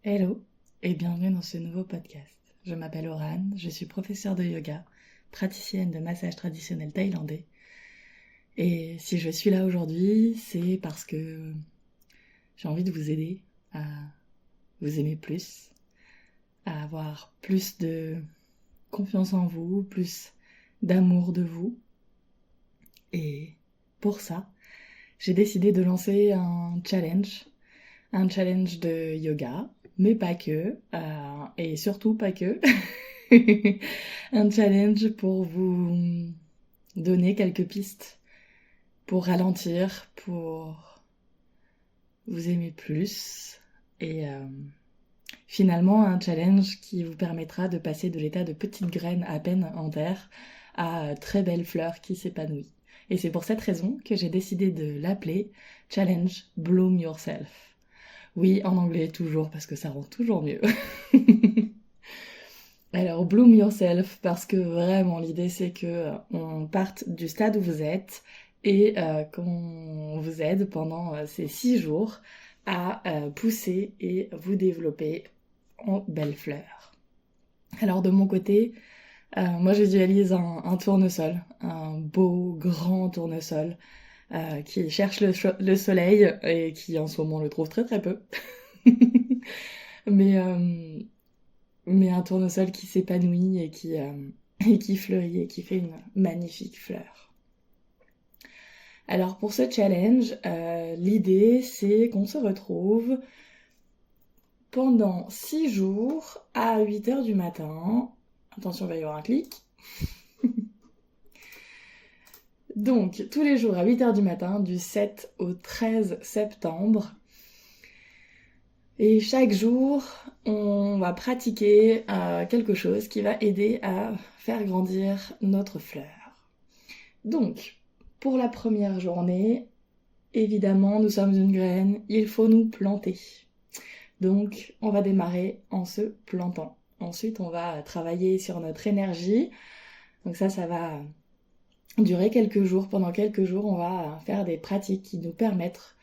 Hello et bienvenue dans ce nouveau podcast. Je m'appelle Oran, je suis professeure de yoga, praticienne de massage traditionnel thaïlandais. Et si je suis là aujourd'hui, c'est parce que j'ai envie de vous aider à vous aimer plus, à avoir plus de confiance en vous, plus d'amour de vous. Et pour ça, j'ai décidé de lancer un challenge de yoga, mais pas que, et surtout pas que. Un challenge pour vous donner quelques pistes, pour ralentir, pour vous aimer plus, et finalement un challenge qui vous permettra de passer de l'état de petite graine à peine en terre à très belle fleur qui s'épanouit. Et c'est pour cette raison que j'ai décidé de l'appeler Challenge Bloom Yourself. Oui, en anglais toujours, parce que ça rend toujours mieux. Alors, bloom yourself, parce que vraiment, l'idée, c'est que on parte du stade où vous êtes et qu'on vous aide pendant ces 6 jours à pousser et vous développer en belles fleurs. Alors, de mon côté, moi, je visualise un tournesol, un beau, grand tournesol qui cherche le soleil et qui, en ce moment, le trouve très, très peu. Mais un tournesol qui s'épanouit et qui fleurit et qui fait une magnifique fleur. Alors pour ce challenge, l'idée c'est qu'on se retrouve pendant 6 jours à 8h du matin. Attention, il va y avoir un clic. Donc tous les jours à 8h du matin, du 7 au 13 septembre. Et chaque jour, on va pratiquer quelque chose qui va aider à faire grandir notre fleur. Donc, pour la première journée, évidemment, nous sommes une graine, il faut nous planter. Donc, on va démarrer en se plantant. Ensuite, on va travailler sur notre énergie. Donc ça va durer quelques jours. Pendant quelques jours, on va faire des pratiques qui nous permettent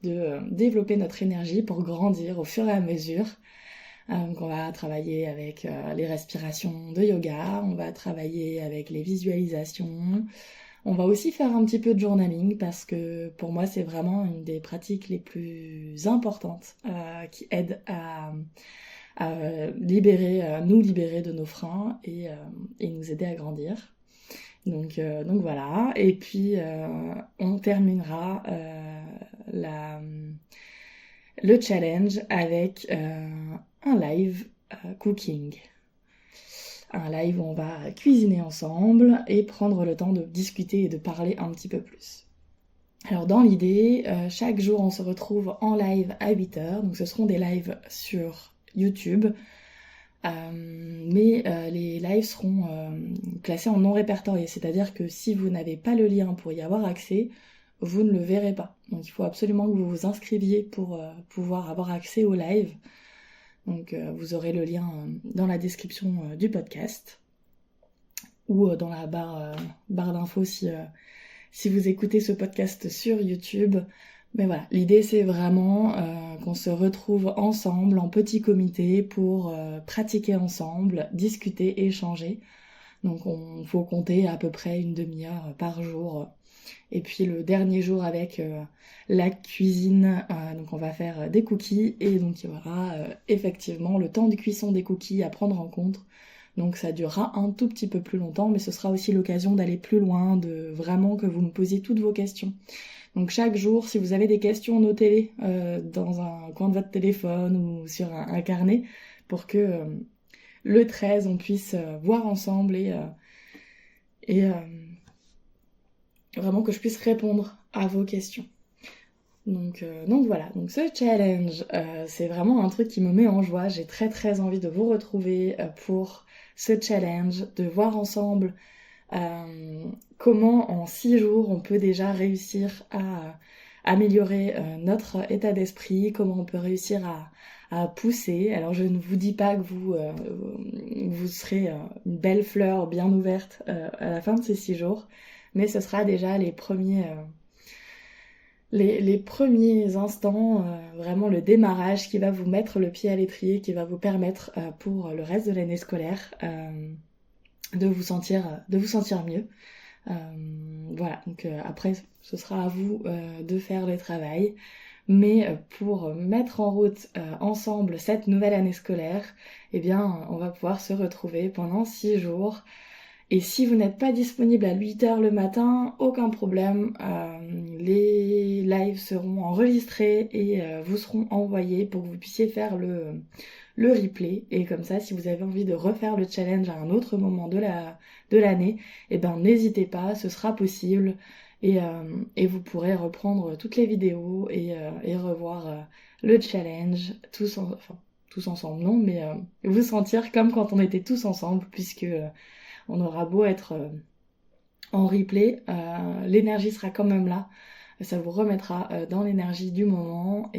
de développer notre énergie pour grandir au fur et à mesure. Donc on va travailler avec les respirations de yoga, on va travailler avec les visualisations, on va aussi faire un petit peu de journaling parce que pour moi c'est vraiment une des pratiques les plus importantes qui aide à nous libérer de nos freins et nous aider à grandir. Donc voilà, et puis on terminera le challenge avec un live cooking. Un live où on va cuisiner ensemble et prendre le temps de discuter et de parler un petit peu plus. Alors dans l'idée, chaque jour on se retrouve en live à 8h, donc ce seront des lives sur YouTube, mais les lives seront classés en non répertorié, c'est-à-dire que si vous n'avez pas le lien pour y avoir accès, vous ne le verrez pas. Donc il faut absolument que vous vous inscriviez pour pouvoir avoir accès au live. Donc vous aurez le lien dans la description du podcast ou dans la barre d'infos si vous écoutez ce podcast sur YouTube. Mais voilà, l'idée c'est vraiment qu'on se retrouve ensemble en petit comité pour pratiquer ensemble, discuter, échanger. Donc il faut compter à peu près une demi-heure par jour. Et puis le dernier jour avec la cuisine, donc on va faire des cookies et donc il y aura effectivement le temps de cuisson des cookies à prendre en compte. Donc ça durera un tout petit peu plus longtemps, mais ce sera aussi l'occasion d'aller plus loin, de vraiment que vous nous posiez toutes vos questions. Donc chaque jour, si vous avez des questions, notez-les dans un coin de votre téléphone ou sur un carnet pour que le 13, on puisse voir ensemble et vraiment que je puisse répondre à vos questions. Donc voilà, donc ce challenge, c'est vraiment un truc qui me met en joie. J'ai très très envie de vous retrouver pour ce challenge, de voir ensemble comment en 6 jours on peut déjà réussir à améliorer notre état d'esprit, comment on peut réussir à pousser. Alors je ne vous dis pas que vous serez une belle fleur bien ouverte à la fin de ces 6 jours, mais ce sera déjà les premiers instants, vraiment le démarrage qui va vous mettre le pied à l'étrier, qui va vous permettre pour le reste de l'année scolaire de vous sentir mieux. Voilà, donc après ce sera à vous de faire le travail. Mais pour mettre en route ensemble cette nouvelle année scolaire, eh bien on va pouvoir se retrouver pendant 6 jours. Et si vous n'êtes pas disponible à 8h le matin, aucun problème, les lives seront enregistrés et vous seront envoyés pour que vous puissiez faire le replay. Et comme ça, si vous avez envie de refaire le challenge à un autre moment de l'année, eh ben n'hésitez pas, ce sera possible. Et vous pourrez reprendre toutes les vidéos et revoir le challenge tous ensemble, non, mais vous sentir comme quand on était tous ensemble, puisque on aura beau être en replay, l'énergie sera quand même là. Ça vous remettra dans l'énergie du moment.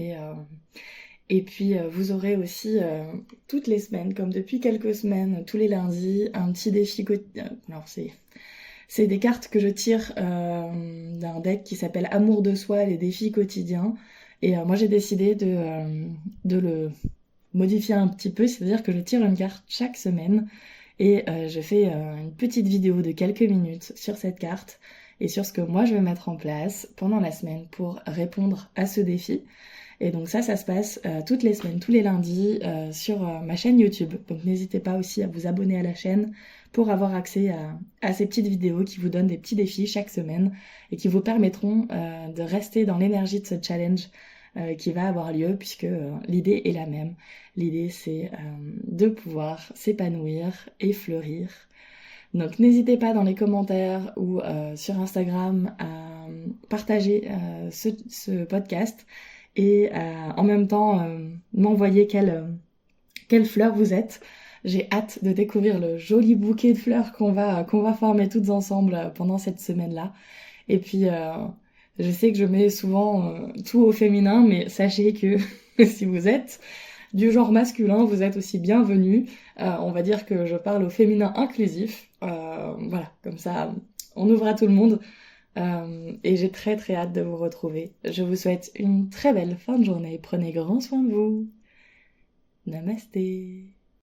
Et puis vous aurez aussi toutes les semaines, comme depuis quelques semaines, tous les lundis, un petit défi quotidien. Alors c'est des cartes que je tire d'un deck qui s'appelle Amour de soi, les défis quotidiens. Et moi j'ai décidé de le modifier un petit peu, c'est-à-dire que je tire une carte chaque semaine. Et je fais une petite vidéo de quelques minutes sur cette carte et sur ce que moi je vais mettre en place pendant la semaine pour répondre à ce défi. Et donc ça se passe toutes les semaines, tous les lundis sur ma chaîne YouTube. Donc n'hésitez pas aussi à vous abonner à la chaîne pour avoir accès à ces petites vidéos qui vous donnent des petits défis chaque semaine et qui vous permettront de rester dans l'énergie de ce challenge qui va avoir lieu, puisque l'idée est la même. L'idée c'est de pouvoir s'épanouir et fleurir. Donc n'hésitez pas dans les commentaires ou sur Instagram à partager ce podcast et en même temps m'envoyer quelle fleur vous êtes. J'ai hâte de découvrir le joli bouquet de fleurs qu'on va former toutes ensemble pendant cette semaine-là. Et puis je sais que je mets souvent tout au féminin, mais sachez que si vous êtes du genre masculin, vous êtes aussi bienvenus. On va dire que je parle au féminin inclusif. Voilà, comme ça, on ouvre à tout le monde. Et j'ai très très hâte de vous retrouver. Je vous souhaite une très belle fin de journée. Prenez grand soin de vous. Namasté.